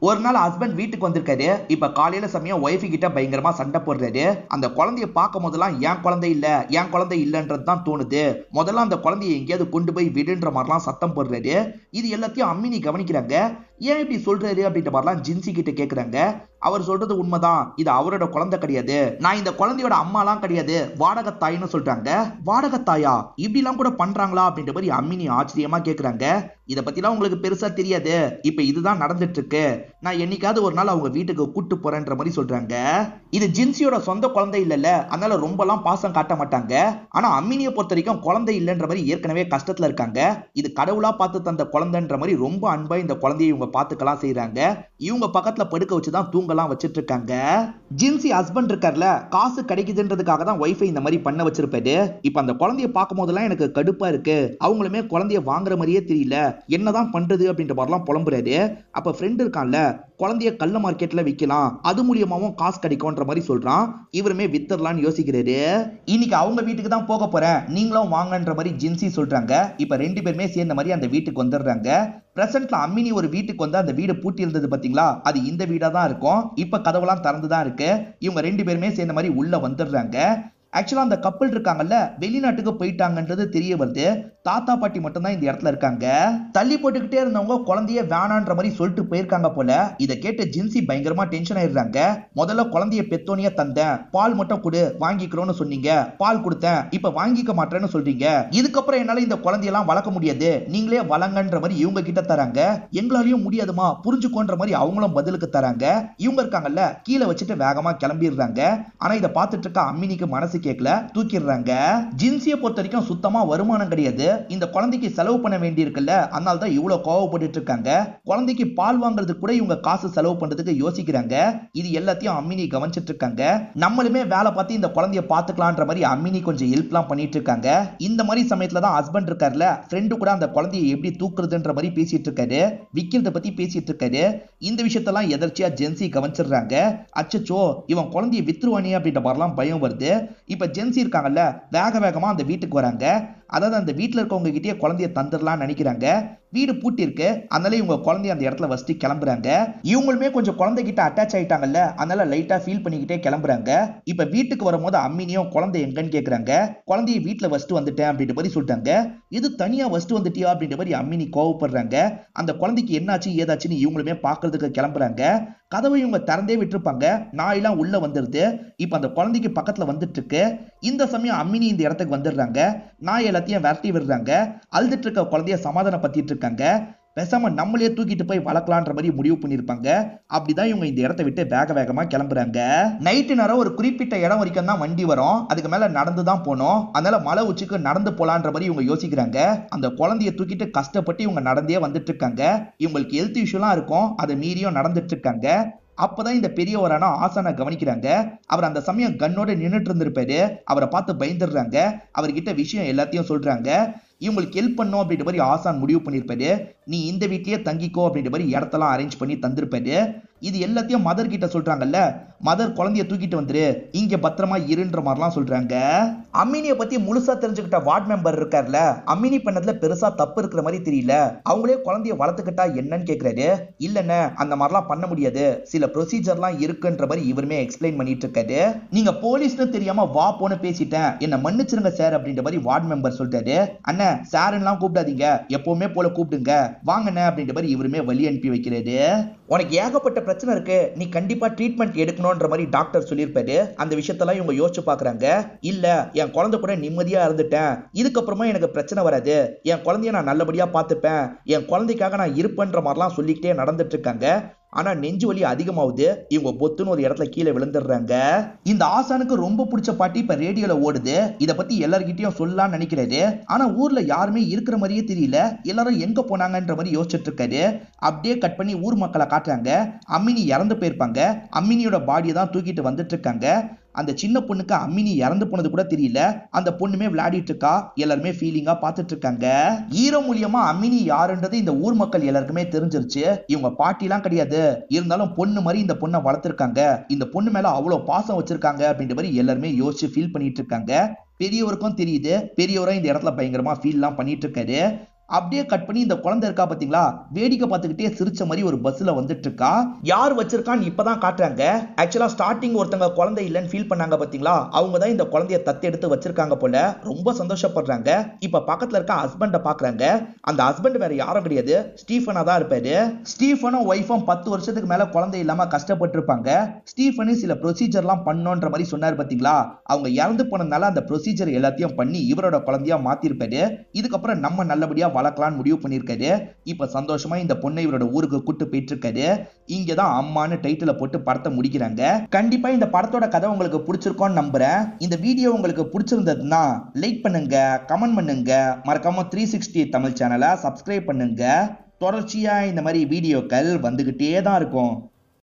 ஒரு நாள் ஹஸ்பண்ட் வீட்டுக்கு வந்திருக்காரு. இப்ப காலையில சமயம் ஒய்ஃப் கிட்ட பயங்கரமா சண்டை போடுறாரு. அந்த குழந்தைய பார்க்கும் போதெல்லாம் என் குழந்தை இல்ல என் குழந்தை இல்லன்றது தான் தோணுது, முதல்ல அந்த குழந்தைய எங்கேயாவது கொண்டு போய் விடுன்ற மாதிரிலாம் சத்தம் போடுறாரு. இது எல்லாத்தையும் அம்மினி கவனிக்கிறாங்க. ஏன் இப்படி சொல்றாரு அப்படின்ற மாதிரிலாம் ஜின்சி கிட்ட கேக்குறாங்க. அவர் சொல்றது உண்மைதான், இது அவரோட குழந்தை கிடையாது, நான் இந்த குழந்தையோட அம்மாலாம் கிடையாது, வாடகத்தாயின்னு சொல்றாங்க. வாடகத்தாயா, இப்படி எல்லாம் கூட பண்றாங்களா அப்படின்ற மாதிரி அம்மினி ஆச்சரியமா கேக்குறாங்க. இத பத்திலாம் உங்களுக்கு பெருசா தெரியாது, இப்ப இதுதான் நடந்துட்டு இருக்கு, நான் என்னைக்காவது ஒரு நாள் அவங்க வீட்டுக்கு கூட்டு போறேன்ற மாதிரி சொல்றாங்க. இது ஜின்சியோட சொந்த குழந்தை இல்லல்ல, அதனால ரொம்ப எல்லாம் பாசம் காட்ட மாட்டாங்க. ஆனா அம்மினியை பொறுத்த வரைக்கும் குழந்தை இல்லைன்ற மாதிரி ஏற்கனவே கஷ்டத்துல இருக்காங்க. இது கடவுளா பார்த்து தந்த குழந்தைன்ற மாதிரி ரொம்ப அன்பா இந்த குழந்தையை இவங்க பாத்துக்கலாம் செய்யறாங்க. இவங்க பக்கத்துல படுக்க வச்சுதான் தூங்கலாம் வச்சிட்டு இருக்காங்க. ஜின்சி ஹஸ்பண்ட் இருக்கார்ல, காசு கிடைக்குதுன்றதுக்காக தான் ஒய்ஃபை இந்த மாதிரி பண்ண வச்சிருப்பாரு. இப்ப அந்த குழந்தைய பார்க்கும் போதெல்லாம் எனக்கு கடுப்பா இருக்கு, அவங்களுமே குழந்தைய வாங்குற மாதிரியே தெரியல, என்னதான் பண்றது அப்படின்ற மாதிரிலாம் புலம்புறாரு. அப்ப ஃப்ரெண்ட் இருக்கான்ல, குழந்தைய கள்ள மார்க்கெட்ல விற்கலாம், அது மூலியமாவும் காசு கிடைக்கும்ன்ற மாதிரி சொல்றான். இவருமே வித்தரலான்னு யோசிக்கிறாரு. இன்னைக்கு அவங்க வீட்டுக்கு தான் போக போறேன், நீங்களும் வாங்கன்ற மாதிரி ஜின்சி சொல்றாங்க. இப்ப ரெண்டு பேருமே சேர்ந்த மாதிரி அந்த வீட்டுக்கு வந்துடுறாங்க. பிரசன்ட்ல அம்மினி ஒரு வீட்டுக்கு வந்து அந்த வீடு பூட்டி இருந்தது பாத்தீங்களா, அது இந்த வீடா தான் இருக்கும். இப்ப கதவுலாம் திறந்துதான் இருக்கு. இவங்க ரெண்டு பேருமே சேர்ந்த மாதிரி உள்ள வந்துடுறாங்க. ஆக்சுவலா அந்த கப்பல் இருக்காங்கல்ல, வெளிநாட்டுக்கு போயிட்டாங்கன்றது தெரிய வருது. தாத்தா பாட்டி மட்டும் தான் இந்த இடத்துல இருக்காங்க. தள்ளி போட்டுக்கிட்டே இருந்தவங்க குழந்தைய வேணான்ற மாதிரி சொல்லிட்டு போயிருக்காங்க போல. இதை கேட்டு ஜின்சி பயங்கரமா டென்ஷன் ஆயிடுறாங்க. முதல்ல குழந்தைய பெத்தோனியா தந்தேன், பால் மட்டும் கொடு வாங்கிக்கிறோம்னு சொன்னீங்க, பால் கொடுத்தேன், இப்ப வாங்கிக்க மாட்டேன்னு சொல்றீங்க, இதுக்கப்புறம் என்னால இந்த குழந்தையெல்லாம் வளர்க்க முடியாது, நீங்களே வளங்கன்ற மாதிரி இவங்க கிட்ட தராங்க. எங்களாலையும் முடியாதுமா, புரிஞ்சுக்கோன்ற மாதிரி அவங்களும் பதிலுக்கு தராங்க. இவங்க இருக்காங்கல்ல, கீழே வச்சுட்டு வேகமா கிளம்பிடுறாங்க. ஆனா இதை பார்த்துட்டு இருக்க அம்மினிக்கு மனசு கேட்கல, தூக்கிடுறாங்க. ஜின்சியை பொறுத்த வரைக்கும் சுத்தமா வருமானம் கிடையாது. இந்த குழந்தைக்கு செலவு பண்ண வேண்டி இருக்குல்ல, அதனால தான் இவ்வளவு கோவப்பட்டு இருக்காங்க. குழந்தைக்கு பால் வாங்குறதுக்கு கூட இவங்க காசு செலவு பண்றதுக்கு யோசிக்கிறாங்க. இது எல்லாத்தையும் அம்மினி கவனிச்சிட்டு இருக்காங்க. நம்மளுமே வேலை பார்த்து இந்த குழந்தைய பாத்துக்கலான்ற மாதிரி அம்மினி கொஞ்சம் ஹெல்ப்லாம் பண்ணிட்டு இருக்காங்க. இந்த மாதிரி சமயத்துல தான் ஹஸ்பண்ட் இருக்காருல, ஃப்ரெண்டு கூட அந்த குழந்தையை எப்படி தூக்குறதுன்ற மாதிரி பேசிட்டு இருக்காரு, விக்கிறத பத்தி பேசிட்டு இருக்காரு. இந்த விஷயத்தெல்லாம் எதர்ச்சியா ஜென்சி கவனிச்சிடுறாங்க. அச்சச்சோ, இவன் குழந்தைய வித்துருவானே அப்படின்ற மாதிரிலாம் பயம் வருது. இப்ப ஜென்சி இருக்காங்கல்ல, வேக வேகமா அந்த வீட்டுக்கு வராங்க. அதாவது அந்த வீட்டுல இருக்கவங்க கிட்டே குழந்தைய தந்துடலாம்னு நினைக்கிறாங்க. வீடு பூட்டி இருக்கு, அதனால இவங்க குழந்தைய அந்த இடத்துல வச்சுட்டு கிளம்புறாங்க. இவங்களுமே கொஞ்சம் குழந்தை கிட்ட அட்டாச் ஆயிட்டாங்கல்ல, அதனால லைட்டா ஃபீல் பண்ணிக்கிட்டே கிளம்புறாங்க. இப்ப வீட்டுக்கு வரும்போது அம்மினியும் குழந்தை எங்கன்னு கேக்குறாங்க. குழந்தைய வீட்டுல வச்சுட்டு வந்துட்டேன் அப்படின்ற மாதிரி சொல்லிட்டாங்க. இது தனியா வச்சுட்டு வந்துட்டியா அப்படின்ற மாதிரி அம்மினி கோவப்படுறாங்க. அந்த குழந்தைக்கு என்னாச்சு ஏதாச்சுன்னு இவங்களுமே பாக்குறதுக்கு கிளம்புறாங்க. கதவை இவங்க திறந்தே விட்டுருப்பாங்க, நாயெல்லாம் உள்ள வந்துருது. இப்ப அந்த குழந்தைக்கு பக்கத்துல வந்துட்டு இருக்கு. இந்த சமயம் அம்மினி இந்த இடத்துக்கு வந்துடுறாங்க. நாய் எல்லாத்தையும் விரட்டி விடுறாங்க. அழுதுட்டு இருக்க குழந்தைய சமாதானப்படுத்திட்டு இருக்காங்க. பேசாம நம்மளே தூக்கிட்டு போய் வளர்க்கலான்ற மாதிரி முடிவு பண்ணிருப்பாங்க. அப்படிதான் இவங்க இந்த இடத்தை விட்டு வேக வேகமா கிளம்புறாங்க. நைட்டு நேரம் ஒரு குறிப்பிட்ட இடம் வரைக்கும் தான் வண்டி வரும், அதுக்கு மேல நடந்துதான் போனோம். அதனால மலை உச்சிக்கு நடந்து போலான்ற மாதிரி இவங்க யோசிக்கிறாங்க. அந்த குழந்தைய தூக்கிட்டு கஷ்டப்பட்டு இவங்க நடந்தே வந்துட்டு இருக்காங்க. இவங்களுக்கு ஹெல்த் இஷ்யூலாம் இருக்கும், அதை மீறியும் நடந்துட்டு இருக்காங்க. அப்பதான் இந்த பெரியவரான ஆசானை கவனிக்கிறாங்க. அவர் அந்த சமயம் கண்ணோட நின்றுட்டு இருந்திருப்பாரு. அவரை பார்த்து பயந்துடுறாங்க. அவர்கிட்ட விஷயம் எல்லாத்தையும் சொல்றாங்க. இவங்களுக்கு ஹெல்ப் பண்ணும் அப்படின்ற மாதிரி ஆசான் முடிவு பண்ணிருப்பாரு. நீ இந்த வீட்லயே தங்கிக்கோ அப்படின்ற மாதிரி இடத்தெல்லாம் அரேஞ்ச் பண்ணி தந்திருப்பாரு. இது எல்லாத்தையும் மதர் கிட்ட சொல்றாங்கல்ல, மதர் குழந்தைய தூக்கிட்டு வந்துரு, இங்க பத்திரமா இருன்ற மாதிரிலாம் சொல்றாங்க. அம்மினிய பத்தி முழுசா தெரிஞ்சுக்கிட்ட வார்டு மெம்பர் இருக்கார்ல, அம்மினி பண்ணதுல பெருசா தப்பு இருக்கிற மாதிரி தெரியல, அவங்களே குழந்தைய வளர்த்துக்கிட்டா என்னன்னு கேக்குறாரு. இல்லன்னு அந்த மாதிரிலாம் பண்ண முடியாது, சில ப்ரொசீஜர்லாம் இருக்குன்ற மாதிரி இவருமே எக்ஸ்பிளைன் பண்ணிட்டு இருக்காரு. நீங்க போலீஸ்னு தெரியாம வா போன்னு பேசிட்டேன், என்ன மன்னிச்சிருங்க சார் அப்படின்ற மாதிரி வார்டு மெம்பர் சொல்லிட்டாரு. அண்ணன் சாருன்னுலாம் கூப்பிடாதீங்க, எப்பவுமே போல கூப்பிடுங்க, வாங்கண்ணே அப்படின்ற மாதிரி இவருமே வழி அனுப்பி வைக்கிறாரு. உனக்கு ஏகப்பட்ட பிரச்சனை இருக்கு, நீ கண்டிப்பா ட்ரீட்மெண்ட் எடுக்கணும்ன்ற மாதிரி டாக்டர் சொல்லியிருப்பாரு. அந்த விஷயத்தெல்லாம் இவங்க யோசிச்சு பாக்குறாங்க. இல்ல, என் குழந்தை கூட நிம்மதியா இருந்துட்டேன், இதுக்கப்புறமா எனக்கு பிரச்சனை வராது, என் குழந்தைய நான் நல்லபடியா பார்த்துப்பேன், என் குழந்தைக்காக நான் இருப்பேன்ற மாதிரிலாம் சொல்லிக்கிட்டே நடந்துட்டு இருக்காங்க. ஆனா நெஞ்சு வலி அதிகமாகுது. இவங்க பொத்துன்னு ஒரு இடத்துல கீழே விழுந்துடுறாங்க. இந்த ஆசானுக்கு ரொம்ப பிடிச்ச பாட்டு இப்ப ரேடியோல ஓடுது. இத பத்தி எல்லார்கிட்டயும் சொல்லலாம்னு நினைக்கிறாரு. ஆனா ஊர்ல யாருமே இருக்கிற மாதிரியே தெரியல, எல்லாரும் எங்க போனாங்கன்ற மாதிரி யோசிச்சுட்டு இருக்காரு. அப்படியே கட் பண்ணி ஊர் மக்களை காட்டுறாங்க. அம்மினி இறந்து போயிருப்பாங்க. அம்மினியோட பாடியை தான் தூக்கிட்டு வந்துட்டு இருக்காங்க. அந்த சின்ன பொண்ணுக்கு அம்மினி இறந்து போனது கூட தெரியல. அந்த பொண்ணுமே விளையாடிட்டு இருக்கா. எல்லாருமே ஃபீலிங்கா பார்த்துட்டு இருக்காங்க. ஹீரோ மூலியமா அம்மினி யாருன்றது இந்த ஊர் மக்கள் எல்லாருக்குமே தெரிஞ்சிருச்சு. இவங்க பாட்டிலாம் கிடையாது, இருந்தாலும் பொண்ணு மாதிரி இந்த பொண்ணை வளர்த்திருக்காங்க, இந்த பொண்ணு மேல அவ்வளவு பாசம் வச்சிருக்காங்க அப்படின்ற மாதிரி எல்லாருமே யோசிச்சு ஃபீல் பண்ணிட்டு இருக்காங்க. பெரியவருக்கும் தெரியுது, பெரியவரும் இந்த இடத்துல பயங்கரமா ஃபீல்லாம் பண்ணிட்டு இருக்காரு. அப்படியே கட் பண்ணி இந்த குழந்தை இருக்கா பாத்தீங்களா, வேடிக்கை பார்த்துக்கிட்டே சிரிச்ச மாதிரி ஒரு பஸ்ல வந்துட்டு இருக்கா. யார் வச்சிருக்கான்னு இப்பதான் காட்டுறாங்க. ஆக்சுவலா ஸ்டார்டிங் ஒருத்தங்க குழந்தை இல்லைன்னு ஃபீல் பண்ணாங்க பாத்தீங்களா, அவங்க தான் இந்த குழந்தைய தத்து எடுத்து வச்சிருக்காங்க போல. ரொம்ப சந்தோஷப்படுறாங்க. இப்ப பக்கத்துல இருக்க ஹஸ்பண்ட பாக்குறாங்க. அந்த ஹஸ்பண்ட் வேற யாரும் கிடையாது, ஸ்டீஃபனா தான் இருப்பாரு. ஸ்டீஃபனும் ஒய்ஃபும் 10 வருஷத்துக்கு மேல குழந்தை இல்லாம கஷ்டப்பட்டு இருப்பாங்க. ஸ்டீஃபனு சில ப்ரொசீஜர்லாம் பண்ணோன்ற மாதிரி சொன்னாரு பாத்தீங்களா, அவங்க இறந்து போனதுனால அந்த ப்ரொசீஜர் எல்லாத்தையும் பண்ணி இவரோட குழந்தையா மாத்திருப்பாரு. இதுக்கப்புறம் நம்ம நல்லபடியா வளர்க்கலாம்னு முடிவு பண்ணிருக்காரு. இப்ப சந்தோஷமா இந்த பொண்ணை இவரோட ஊருக்கு கூட்டு போயிட்டு இருக்காரு. இங்கதான் அம்மான்னு டைட்டில போட்டு படத்தை முடிக்கிறாங்க. கண்டிப்பா இந்த படத்தோட கதை உங்களுக்கு பிடிச்சிருக்கும்னு நம்புறேன். இந்த வீடியோ உங்களுக்கு பிடிச்சிருந்ததுன்னா லைக் பண்ணுங்க, கமெண்ட் பண்ணுங்க, மறக்காம 360 தமிழ் சேனலை சப்ஸ்கிரைப் பண்ணுங்க. தொடர்ச்சியா இந்த மாதிரி வீடியோக்கள் வந்துகிட்டே தான் இருக்கும்.